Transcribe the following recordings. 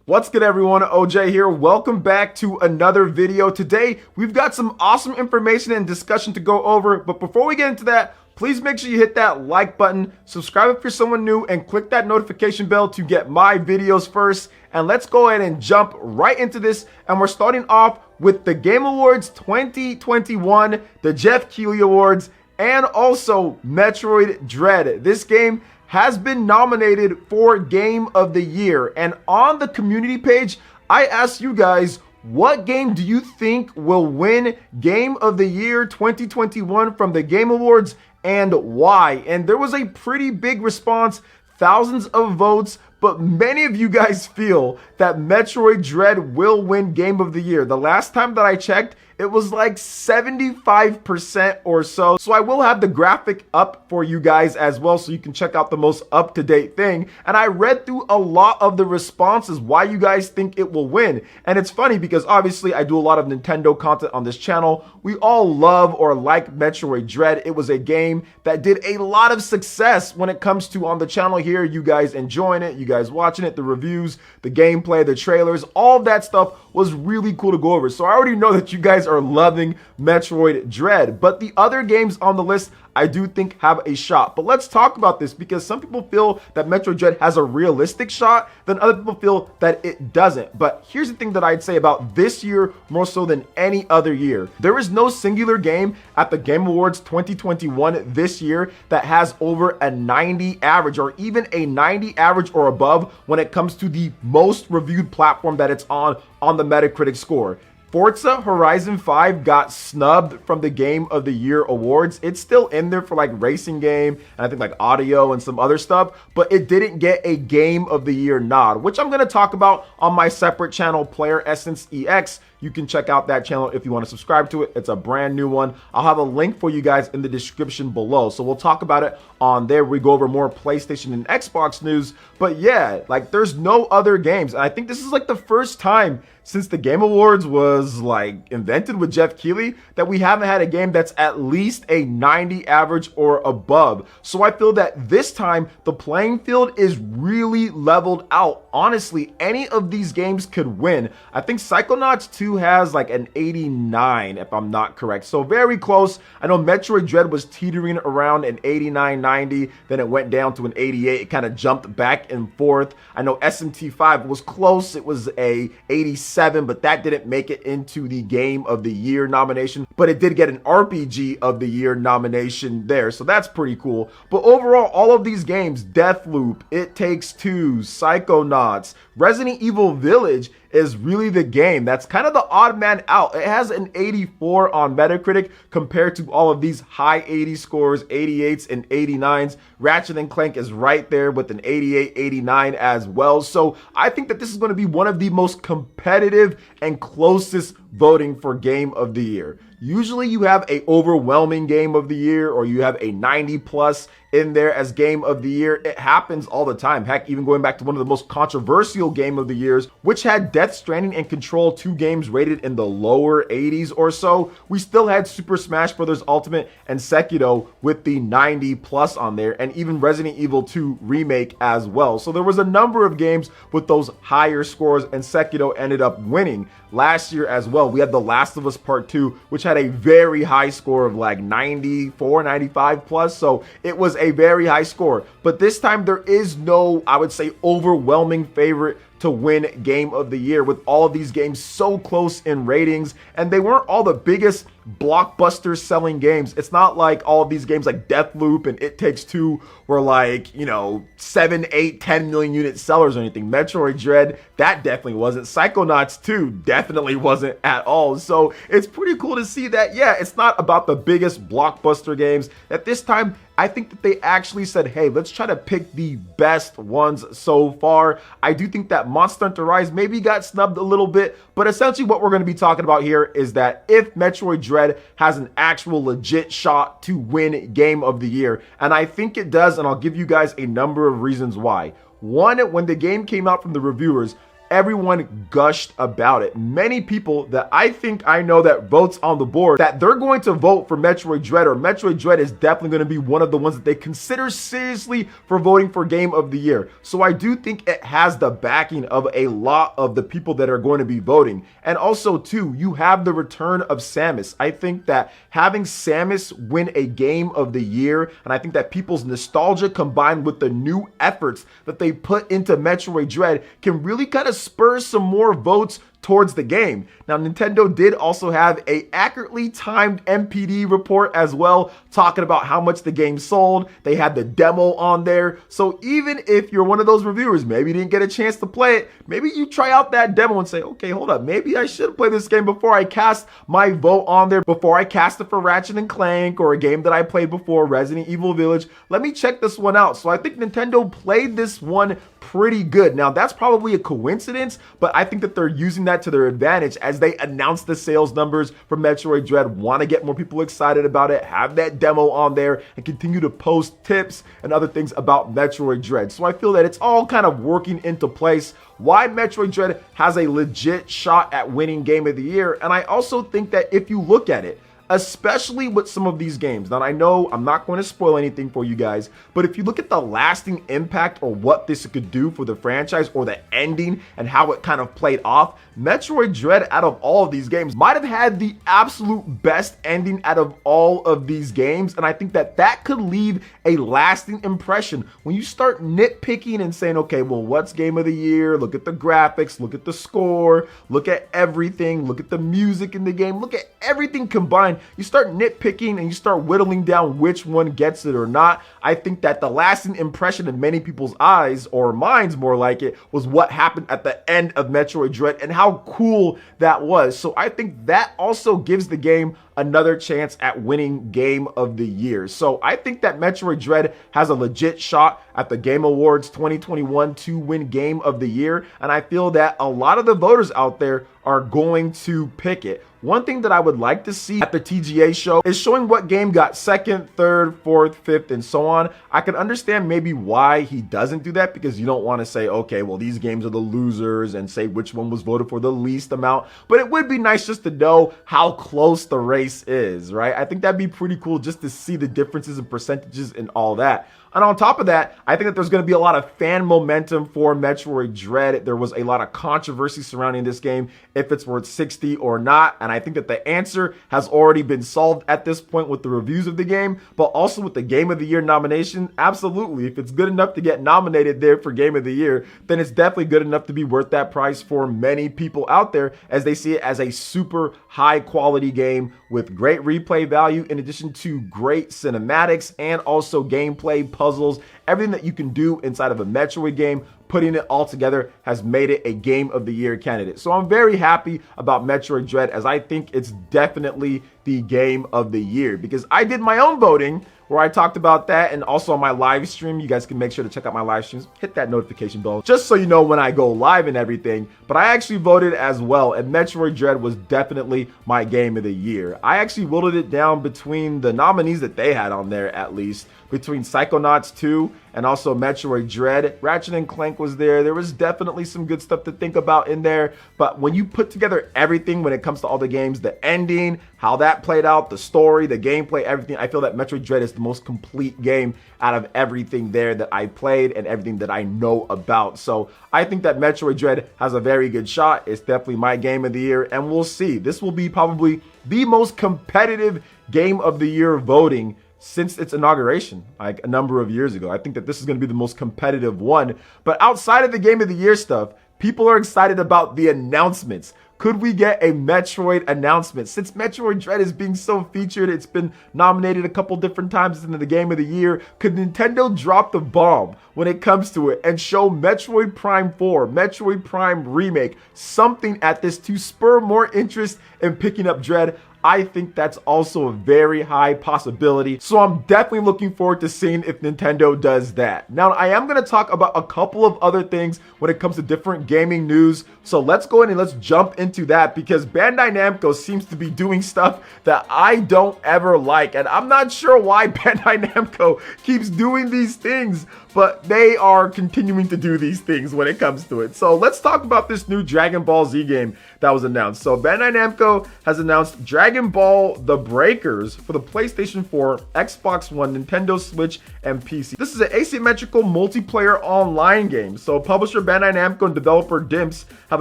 What's good, everyone? OJ here. Welcome back to another video. Today, we've got some awesome information and discussion to go over, but before we get into that, please make sure you hit that like button, subscribe if you're someone new, and click that notification bell to get my videos first. And let's go ahead and jump right into this. And we're starting off with the Game Awards 2021, the Jeff Keighley Awards, and also Metroid Dread. This game has been nominated for Game of the Year. And on the community page, I asked you guys, what game do you think will win Game of the Year 2021 from the Game Awards and why? And there was a pretty big response, thousands of votes, but many of you guys feel that Metroid Dread will win Game of the Year. The last time that I checked, it was like 75% or so. So I will have the graphic up for you guys as well, so you can check out the most up-to-date thing. And I read through a lot of the responses why you guys think it will win. And it's funny because obviously I do a lot of Nintendo content on this channel. We all love or like Metroid Dread. It was a game that did a lot of success when it comes to on the channel here. You guys enjoying it, you guys watching it, the reviews, the gameplay, the trailers, all of that stuff was really cool to go over. So I already know that you guys are loving Metroid Dread, but the other games on the list I do think have a shot. But let's talk about this because some people feel that Metroid Dread has a realistic shot, then other people feel that it doesn't. But here's the thing that I'd say about this year more so than any other year. There is no singular game at the Game Awards 2021 this year that has over a 90 average or even a 90 average or above when it comes to the most reviewed platform that it's on the Metacritic score. Forza Horizon 5 got snubbed from the Game of the Year awards. It's still in there for like racing game and I think like audio and some other stuff, but it didn't get a Game of the Year nod, which I'm going to talk about on my separate channel, PlayerEssence EX. You can check out that channel if you want to subscribe to it. It's a brand new one. I'll have a link for you guys in the description below. So we'll talk about it on there. We go over more PlayStation and Xbox news. But yeah, like there's no other games. And I think this is like the first time since the Game Awards was like invented with Jeff Keighley that we haven't had a game that's at least a 90 average or above. So I feel that this time the playing field is really leveled out. Honestly, any of these games could win. I think Psychonauts 2 has like an 89 if I'm not correct, so very close. I know Metroid Dread was teetering around an 89, 90, then it went down to an 88. It kind of jumped back and forth. I know SMT5 was close, it was a 87, but that didn't make it into the Game of the Year nomination, but it did get an RPG of the Year nomination there, so that's pretty cool. But overall, all of these games, Deathloop, It Takes Two, Psychonauts, Resident Evil Village is really the game that's kind of the odd man out. It has an 84 on Metacritic compared to all of these high 80 scores, 88s and 89s. Ratchet & Clank is right there with an 88, 89 as well. So I think that this is going to be one of the most competitive and closest voting for Game of the Year. Usually you have a overwhelming Game of the Year or you have a 90 plus in there as Game of the Year. It happens all the time. Heck, even going back to one of the most controversial Game of the Years, which had Death Stranding and Control, two games rated in the lower 80s or so, we still had Super Smash Bros. Ultimate and Sekiro with the 90 plus on there, and even Resident Evil 2 Remake as well. So there was a number of games with those higher scores, and Sekiro ended up winning. Last year as well, we had The Last of Us Part 2, which had a very high score of like 94, 95 plus. So it was a very high score. But this time there is no, I would say, overwhelming favorite to win Game of the Year, with all of these games so close in ratings, and they weren't all the biggest blockbuster selling games. It's not like all of these games like Deathloop and It Takes Two were like, you know, 7, 8, 10 million unit sellers or anything. Metroid Dread, that definitely wasn't. Psychonauts 2 definitely wasn't at all. So it's pretty cool to see that, yeah, it's not about the biggest blockbuster games. At this time, I think that they actually said, hey, let's try to pick the best ones so far. I do think that Monster Hunter Rise maybe got snubbed a little bit, but essentially what we're going to be talking about here is that if Metroid Dread has an actual legit shot to win Game of the Year, and I think it does, and I'll give you guys a number of reasons why. One, when the game came out from the reviewers, everyone gushed about it. Many people that I think I know that votes on the board that they're going to vote for Metroid Dread, or Metroid Dread is definitely going to be one of the ones that they consider seriously for voting for Game of the Year. So I do think it has the backing of a lot of the people that are going to be voting. And also too, you have the return of Samus. I think that having Samus win a Game of the Year, and I think that people's nostalgia combined with the new efforts that they put into Metroid Dread can really kind of spur some more votes towards the game. Now, Nintendo did also have a accurately timed MPD report as well, talking about how much the game sold. They had the demo on there. So even if you're one of those reviewers, maybe you didn't get a chance to play it, maybe you try out that demo and say, okay, hold up, maybe I should play this game before I cast my vote on there, before I cast it for Ratchet and Clank or a game that I played before, Resident Evil Village. Let me check this one out. So I think Nintendo played this one pretty good. Now, that's probably a coincidence, but I think that they're using that to their advantage as they announce the sales numbers for Metroid Dread, want to get more people excited about it, have that demo on there, and continue to post tips and other things about Metroid Dread. So I feel that it's all kind of working into place why Metroid Dread has a legit shot at winning Game of the Year. And I also think that if you look at it, especially with some of these games. Now, I know I'm not going to spoil anything for you guys, but if you look at the lasting impact or what this could do for the franchise or the ending and how it kind of played off, Metroid Dread out of all of these games might have had the absolute best ending out of all of these games. And I think that that could leave a lasting impression when you start nitpicking and saying, okay, well, what's Game of the Year? Look at the graphics, look at the score, look at everything, look at the music in the game, look at everything combined. You start nitpicking and you start whittling down which one gets it or not. I think that the lasting impression in many people's eyes, or minds more like it, was what happened at the end of Metroid Dread and how cool that was. So I think that also gives the game another chance at winning Game of the Year. So I think that Metroid Dread has a legit shot at the Game Awards 2021 to win Game of the Year. And I feel that a lot of the voters out there are going to pick it. One thing that I would like to see at the TGA show is showing what game got second, third, fourth, fifth, and so on. I can understand maybe why he doesn't do that, because you don't want to say, okay, well, these games are the losers and say which one was voted for the least amount. But it would be nice just to know how close the race is, right? I think that'd be pretty cool just to see the differences in percentages and all that. And on top of that, I think that there's going to be a lot of fan momentum for Metroid Dread. There was a lot of controversy surrounding this game, if it's worth 60 or not. And I think that the answer has already been solved at this point with the reviews of the game, but also with the Game of the Year nomination. Absolutely. If it's good enough to get nominated there for Game of the Year, then it's definitely good enough to be worth that price for many people out there, as they see it as a super high quality game with great replay value, in addition to great cinematics and also gameplay, puzzles, everything that you can do inside of a Metroid game. Putting it all together has made it a Game of the Year candidate. So I'm very happy about Metroid Dread, as I think it's definitely the Game of the Year, because I did my own voting where I talked about that, and also on my live stream. You guys can make sure to check out my live streams, hit that notification bell just so you know when I go live and everything. But I actually voted as well, and Metroid Dread was definitely my Game of the Year. I actually whittled it down between the nominees that they had on there, at least between Psychonauts 2 and also Metroid Dread. Ratchet and Clank was there. There was definitely some good stuff to think about in there. But when you put together everything when it comes to all the games, the ending, how that played out, the story, the gameplay, everything, I feel that Metroid Dread is the most complete game out of everything there that I played and everything that I know about. So I think that Metroid Dread has a very good shot. It's definitely my Game of the Year, and we'll see. This will be probably the most competitive Game of the Year voting since its inauguration, like a number of years ago. I think that this is going to be the most competitive one. But outside of the Game of the Year stuff, people are excited about the announcements. Could we get a Metroid announcement? Since Metroid Dread is being so featured, it's been nominated a couple different times into the Game of the Year. Could Nintendo drop the bomb when it comes to it and show Metroid Prime 4, Metroid Prime Remake, something at this to spur more interest in picking up Dread? I think that's also a very high possibility. So I'm definitely looking forward to seeing if Nintendo does that. Now, I am going to talk about a couple of other things when it comes to different gaming news. So let's go in and let's jump into that, because Bandai Namco seems to be doing stuff that I don't ever like. And I'm not sure why Bandai Namco keeps doing these things, but they are continuing to do these things when it comes to it. So let's talk about this new Dragon Ball Z game that was announced. So Bandai Namco has announced Dragon Ball The Breakers for the PlayStation 4, Xbox One, Nintendo Switch, and PC. This is an asymmetrical multiplayer online game. So publisher Bandai Namco and developer Dimps have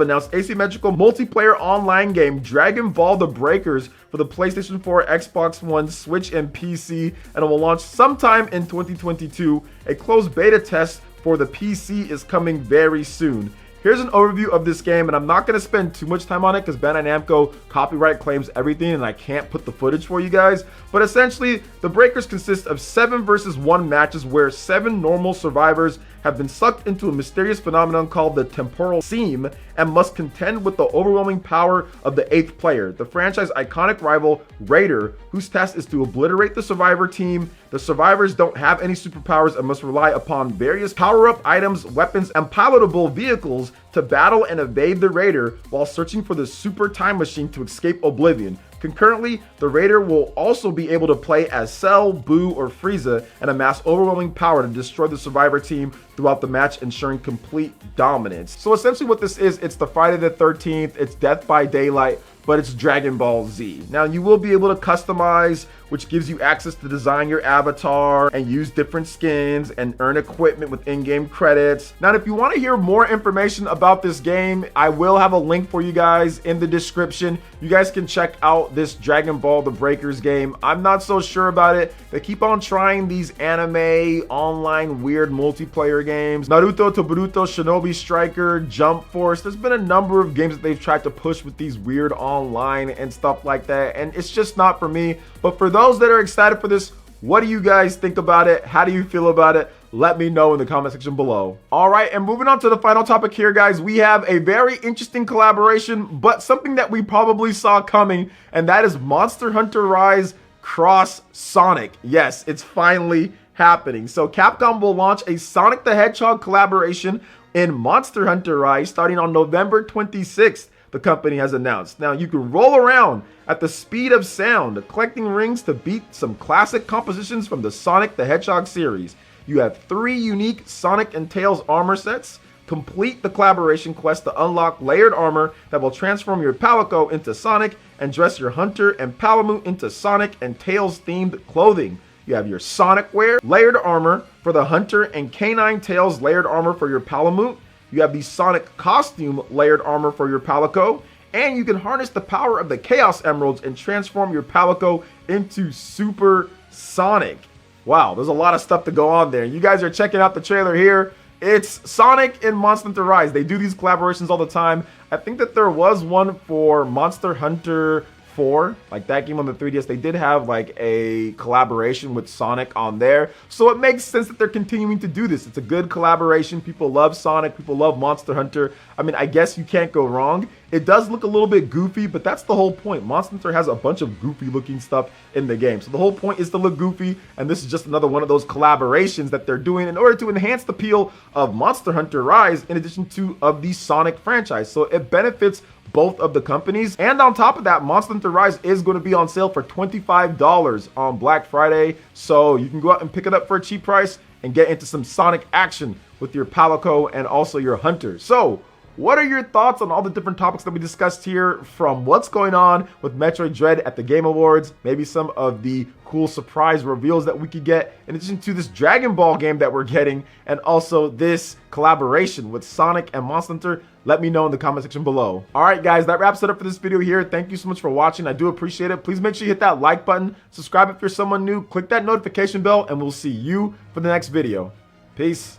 announced asymmetrical multiplayer online game Dragon Ball The Breakers for the PlayStation 4, Xbox One, Switch, and PC, and it will launch sometime in 2022. A closed beta test for the PC is coming very soon. Here's an overview of this game, and I'm not going to spend too much time on it because Bandai Namco copyright claims everything and I can't put the footage for you guys. But essentially, the Breakers consist of 7 versus 1 matches where 7 normal survivors have been sucked into a mysterious phenomenon called the temporal seam and must contend with the overwhelming power of the 8th player, the franchise iconic rival Raider, whose task is to obliterate the survivor team. The survivors don't have any superpowers and must rely upon various power-up items, weapons, and pilotable vehicles to battle and evade the Raider while searching for the super time machine to escape oblivion. Concurrently, the Raider will also be able to play as Cell, Boo, or Frieza and amass overwhelming power to destroy the survivor team throughout the match, ensuring complete dominance. So essentially what this is, it's the Friday the 13th, it's Death by Daylight, but it's Dragon Ball Z. Now, you will be able to customize, which gives you access to design your avatar and use different skins and earn equipment with in-game credits. Now, if you want to hear more information about this game, I will have a link for you guys in the description. You guys can check out this Dragon Ball The Breakers game. I'm not so sure about it. They keep on trying these anime, online, weird multiplayer games. Naruto to Boruto, Shinobi Striker, Jump Force. There's been a number of games that they've tried to push with these weird online and stuff like that, and it's just not for me. But for those that are excited for this, what do you guys think about it? How do you feel about it? Let me know in the comment section below. All right, and moving on to the final topic here, guys, we have a very interesting collaboration, but something that we probably saw coming, and that is Monster Hunter Rise cross Sonic. Yes, it's finally happening. So Capcom will launch a Sonic the Hedgehog collaboration in Monster Hunter Rise starting on November 26th. The company has announced. Now, you can roll around at the speed of sound, collecting rings to beat some classic compositions from the Sonic the Hedgehog series. You have 3 unique Sonic and Tails armor sets. Complete the collaboration quest to unlock layered armor that will transform your Palico into Sonic and dress your Hunter and Palamute into Sonic and Tails themed clothing. You have your Sonic wear, layered armor for the Hunter, and Canine Tails layered armor for your Palamute. You have the Sonic costume layered armor for your Palico, and you can harness the power of the Chaos Emeralds and transform your Palico into Super Sonic. Wow, there's a lot of stuff to go on there. You guys are checking out the trailer here. It's Sonic in Monster Hunter Rise. They do these collaborations all the time. I think that there was one for Monster Hunter 4, like that game on the 3DS. They did have like a collaboration with Sonic on there, so it makes sense that they're continuing to do this. It's a good collaboration. People love Sonic, people love Monster Hunter. I mean, I guess you can't go wrong. It does look a little bit goofy, but that's the whole point. Monster Hunter has a bunch of goofy looking stuff in the game, so the whole point is to look goofy, and this is just another one of those collaborations that they're doing in order to enhance the appeal of Monster Hunter Rise in addition to of the Sonic franchise. So it benefits both of the companies. And on top of that, Monster Hunter Rise is going to be on sale for $25 on Black Friday. So you can go out and pick it up for a cheap price and get into some Sonic action with your Palico and also your Hunter. So what are your thoughts on all the different topics that we discussed here, from what's going on with Metroid Dread at the Game Awards, maybe some of the cool surprise reveals that we could get, in addition to this Dragon Ball game that we're getting, and also this collaboration with Sonic and Monster Hunter? Let me know in the comment section below. All right, guys, that wraps it up for this video here. Thank you so much for watching. I do appreciate it. Please make sure you hit that like button, subscribe if you're someone new, click that notification bell, and we'll see you for the next video. Peace.